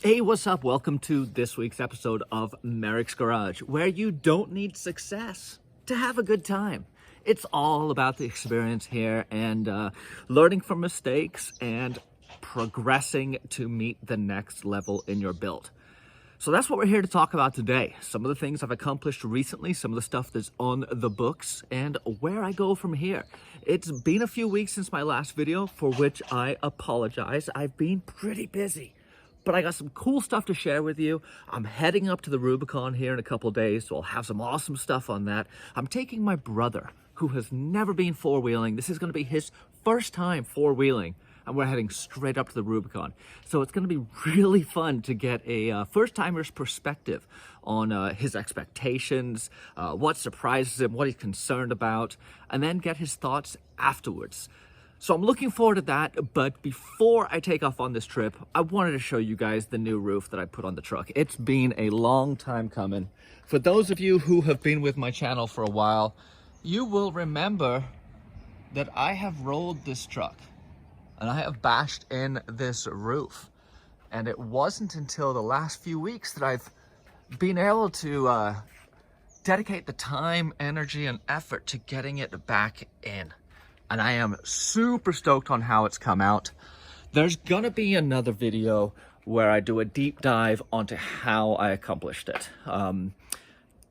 Hey, what's up? Welcome to this week's episode of Merricks Garage, where you don't need success to have a good time. It's all about the experience here and learning from mistakes and progressing to meet the next level in your build. So that's what we're here to talk about today. Some of the things I've accomplished recently, some of the stuff that's on the books, and where I go from here. It's been a few weeks since my last video, for which I apologize. I've been pretty busy, but I got some cool stuff to share with you. I'm heading up to the Rubicon here in a couple days, so I'll have some awesome stuff on that. I'm taking my brother, who has never been four-wheeling. This is going to be his first time four-wheeling, and we're heading straight up to the Rubicon. So it's going to be really fun to get a first-timer's perspective on his expectations, what surprises him, what he's concerned about, and then get his thoughts afterwards. So I'm looking forward to that, but before I take off on this trip, I wanted to show you guys the new roof that I put on the truck. It's been a long time coming. For those of you who have been with my channel for a while, you will remember that I have rolled this truck and I have bashed in this roof. And it wasn't until the last few weeks that I've been able to dedicate the time, energy, and effort to getting it back in. And I am super stoked on how it's come out. There's gonna be another video where I do a deep dive onto how I accomplished it.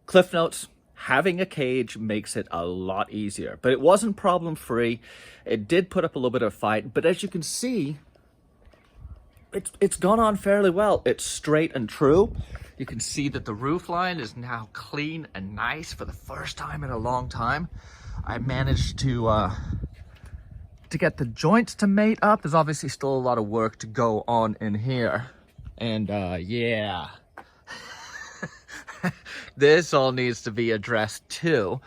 Cliff notes, having a cage makes it a lot easier, but it wasn't problem free. It did put up a little bit of a fight, but as you can see, it's gone on fairly well. It's straight and true. You can see that the roof line is now clean and nice for the first time in a long time. I managed to get the joints to mate up. There's obviously still a lot of work to go on in here. And yeah, this all needs to be addressed too.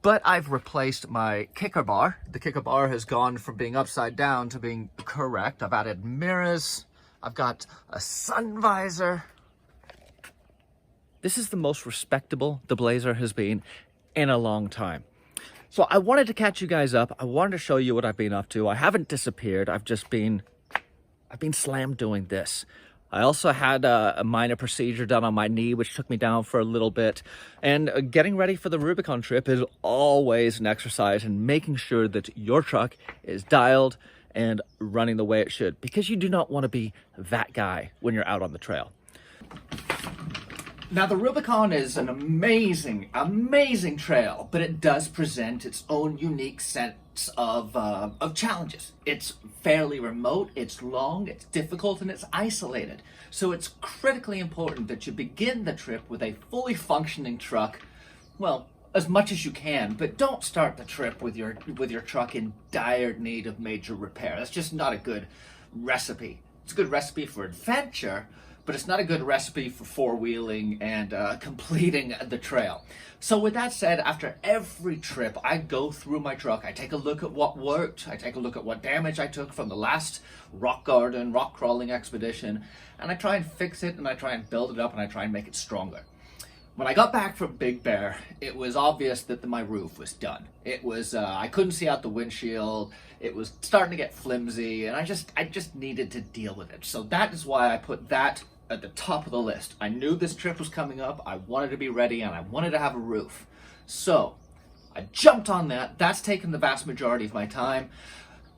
But I've replaced my kicker bar. The kicker bar has gone from being upside down to being correct. I've added mirrors. I've got a sun visor. This is the most respectable the Blazer has been in a long time. So I wanted to catch you guys up. I wanted to show you what I've been up to. I haven't disappeared. I've been slammed doing this. I also had a minor procedure done on my knee, which took me down for a little bit. And getting ready for the Rubicon trip is always an exercise in making sure that your truck is dialed and running the way it should, because you do not want to be that guy when you're out on the trail. Now, the Rubicon is an amazing, amazing trail, but it does present its own unique sense of challenges. It's fairly remote, it's long, it's difficult, and it's isolated. So it's critically important that you begin the trip with a fully functioning truck, well, as much as you can, but don't start the trip with your truck in dire need of major repair. That's just not a good recipe. It's a good recipe for adventure, but it's not a good recipe for four-wheeling and completing the trail. So with that said, after every trip, I go through my truck, I take a look at what worked, I take a look at what damage I took from the last rock garden, rock crawling expedition, and I try and fix it, and I try and build it up, and I try and make it stronger. When I got back from Big Bear, it was obvious that my roof was done. It was, I couldn't see out the windshield, it was starting to get flimsy, and I just needed to deal with it. So that is why I put that at the top of the list. I knew this trip was coming up, I wanted to be ready, and I wanted to have a roof. So I jumped on that. That's taken the vast majority of my time.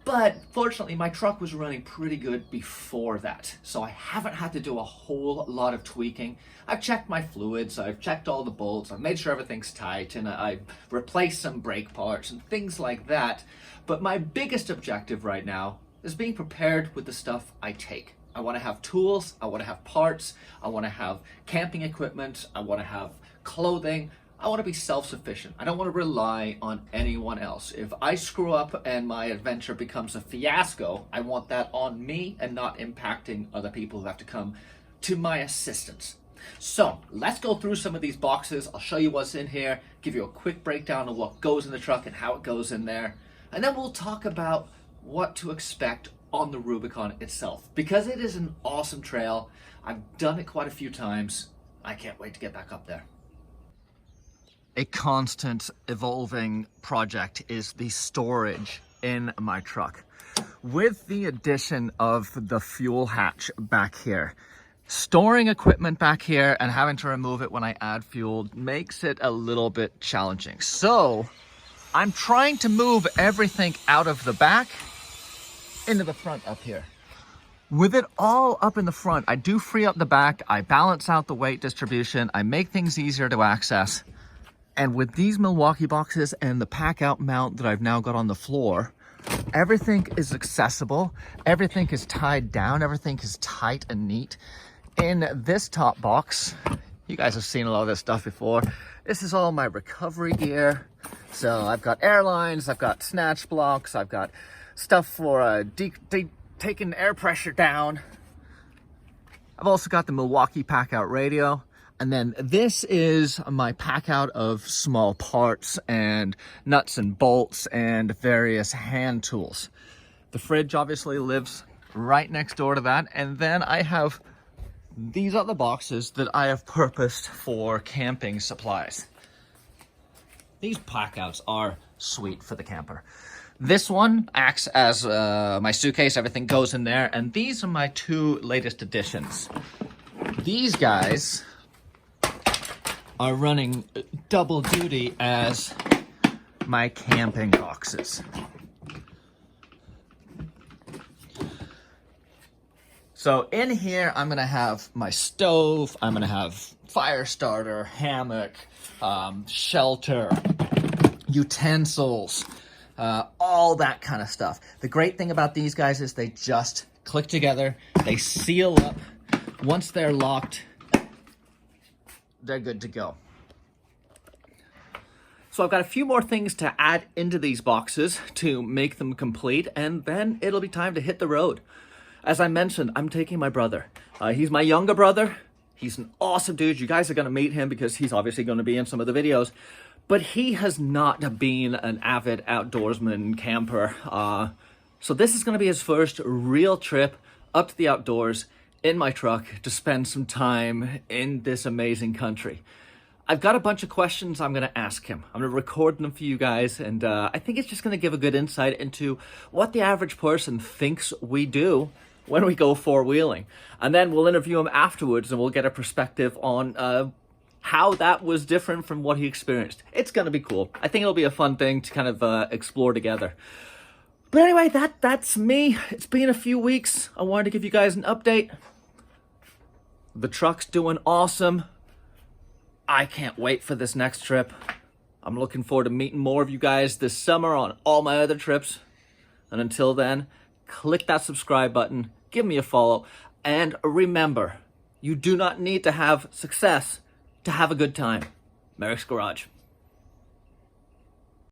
But fortunately, my truck was running pretty good before that, so I haven't had to do a whole lot of tweaking. I've checked my fluids, I've checked all the bolts, I've made sure everything's tight, and I've replaced some brake parts and things like that. But my biggest objective right now is being prepared with the stuff I take. I want to have tools, I want to have parts, I want to have camping equipment, I want to have clothing. I want to be self-sufficient. I don't want to rely on anyone else. If I screw up and my adventure becomes a fiasco, I want that on me and not impacting other people who have to come to my assistance. So let's go through some of these boxes. I'll show you what's in here, give you a quick breakdown of what goes in the truck and how it goes in there. And then we'll talk about what to expect on the Rubicon itself, because it is an awesome trail. I've done it quite a few times. I can't wait to get back up there. A constant evolving project is the storage in my truck. With the addition of the fuel hatch back here, Storing equipment back here and having to remove it when I add fuel makes it a little bit challenging. So I'm trying to move everything out of the back into the front up here. With it all up in the front, I do free up the back, I balance out the weight distribution, I make things easier to access. And with these Milwaukee boxes and the pack out mount that I've now got on the floor, everything is accessible, everything is tied down, everything is tight and neat. In this top box, you guys have seen a lot of this stuff before. This is all my recovery gear. So I've got airlines, I've got snatch blocks, I've got stuff for taking air pressure down. I've also got the Milwaukee pack out radio. And then this is my pack out of small parts and nuts and bolts and various hand tools. The fridge obviously lives right next door to that. And then I have these other boxes that I have purposed for camping supplies. These pack outs are sweet for the camper. This one acts as my suitcase, everything goes in there, and these are my two latest additions. These guys are running double duty as my camping boxes. So in here, I'm gonna have my stove, I'm gonna have fire starter, hammock, shelter, utensils, all that kind of stuff. The great thing about these guys is they just click together, they seal up. Once they're locked, they're good to go. So I've got a few more things to add into these boxes to make them complete, and then it'll be time to hit the road. As I mentioned, I'm taking my brother. He's my younger brother. He's an awesome dude. You guys are going to meet him because he's obviously going to be in some of the videos. But he has not been an avid outdoorsman camper. So this is going to be his first real trip up to the outdoors in my truck to spend some time in this amazing country. I've got a bunch of questions I'm going to ask him. I'm going to record them for you guys, and I think it's just going to give a good insight into what the average person thinks we do when we go four-wheeling. And then we'll interview him afterwards, and we'll get a perspective on how that was different from what he experienced. It's going to be cool. I think it'll be a fun thing to kind of explore together. But anyway, that's me. It's been a few weeks. I wanted to give you guys an update. The truck's doing awesome. I can't wait for this next trip. I'm looking forward to meeting more of you guys this summer on all my other trips. And until then, click that subscribe button, give me a follow, and remember, you do not need to have success to have a good time. Merricks Garage.